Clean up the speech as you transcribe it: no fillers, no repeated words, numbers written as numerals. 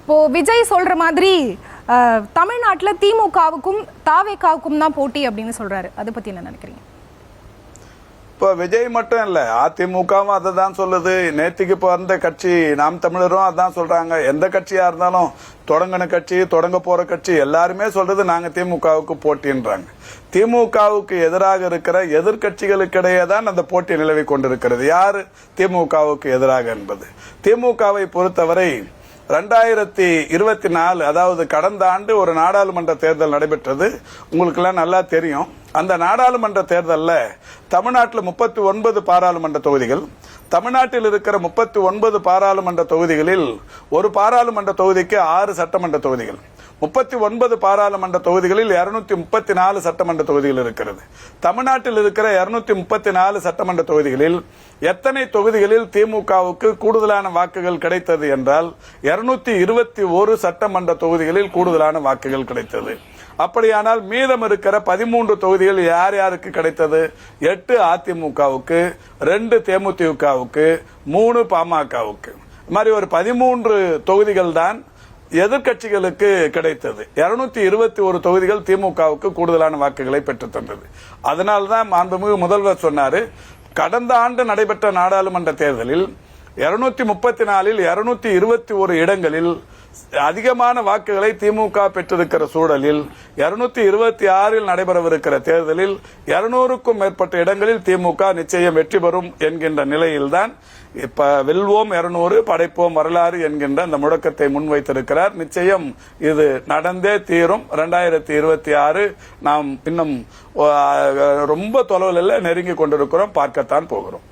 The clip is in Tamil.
இப்போ விஜய் சொல்ற மாதிரி தமிழ்நாட்டுல திமுகவுக்கும் தாவேகாவுக்கும் தான் போட்டி அப்படின்னு சொல்றாரு. அதை பத்தி என்ன நினைக்கிறீங்க? இப்போ விஜய் மட்டும் இல்ல, அதிமுகவும் அதை தான் சொல்லுது. நேற்றுக்கு இப்போ வந்த கட்சி நாம் தமிழரும் அதான் சொல்றாங்க. எந்த கட்சியா இருந்தாலும் தொடங்கின கட்சி, தொடங்க போற கட்சி எல்லாருமே சொல்றது நாங்க திமுகவுக்கு போட்டின்றாங்க. திமுகவுக்கு எதிராக இருக்கிற எதிர்கட்சிகளுக்கிடையே தான் அந்த போட்டி நிலவி கொண்டிருக்கிறது. யாரு திமுகவுக்கு எதிராக என்பது. திமுகவை பொறுத்தவரை 2024 அதாவது கடந்த ஆண்டு ஒரு நாடாளுமன்ற தேர்தல் நடைபெற்றது. உங்களுக்கு எல்லாம் நல்லா தெரியும். அந்த நாடாளுமன்ற தேர்தலில் தமிழ்நாட்டில் 39 பாராளுமன்ற தொகுதிகள், தமிழ்நாட்டில் இருக்கிற 39 பாராளுமன்ற தொகுதிகளில் ஒரு பாராளுமன்ற தொகுதிக்கு 6 சட்டமன்ற தொகுதிகள், 39 பாராளுமன்ற தொகுதிகளில் 234 சட்டமன்ற தொகுதிகள் இருக்கிறது. தமிழ்நாட்டில் இருக்கிற 234 சட்டமன்ற தொகுதிகளில் எத்தனை தொகுதிகளில் திமுகவுக்கு கூடுதலான வாக்குகள் கிடைத்தது என்றால் 221 சட்டமன்ற தொகுதிகளில் கூடுதலான வாக்குகள் கிடைத்தது. அப்படியானால் மீதம் இருக்கிற 13 தொகுதிகள் யார் யாருக்கு கிடைத்தது? 8 அதிமுகவுக்கு, 2 தேமுதிகவுக்கு, 3 பாமகவுக்கு. இது மாதிரி ஒரு 13 தொகுதிகள் தான் எதிர்கட்சிகளுக்கு கிடைத்தது. 221 தொகுதிகள் திமுகவுக்கு கூடுதலான வாக்குகளை பெற்று தந்தது. அதனால்தான் மாண்புமிகு முதல்வர் சொன்னாரு, கடந்த ஆண்டு நடைபெற்ற நாடாளுமன்ற தேர்தலில் 234 221 இடங்களில் அதிகமான வாக்குகளை திமுக பெற்றிருக்கிற சூழலில் 226 நடைபெறவிருக்கிற தேர்தலில் 200க்கும் மேற்பட்ட இடங்களில் திமுக நிச்சயம் வெற்றி பெறும் என்கின்ற நிலையில்தான் இப்ப வெல்வோம் 200 படைப்போம் வரலாறு என்கின்ற அந்த முழக்கத்தை முன்வைத்திருக்கிறார். நிச்சயம் இது நடந்தே தீரும். 2026 நாம் இன்னும் ரொம்ப தொலைவில் நெருங்கி கொண்டிருக்கிறோம், பார்க்கத்தான் போகிறோம்.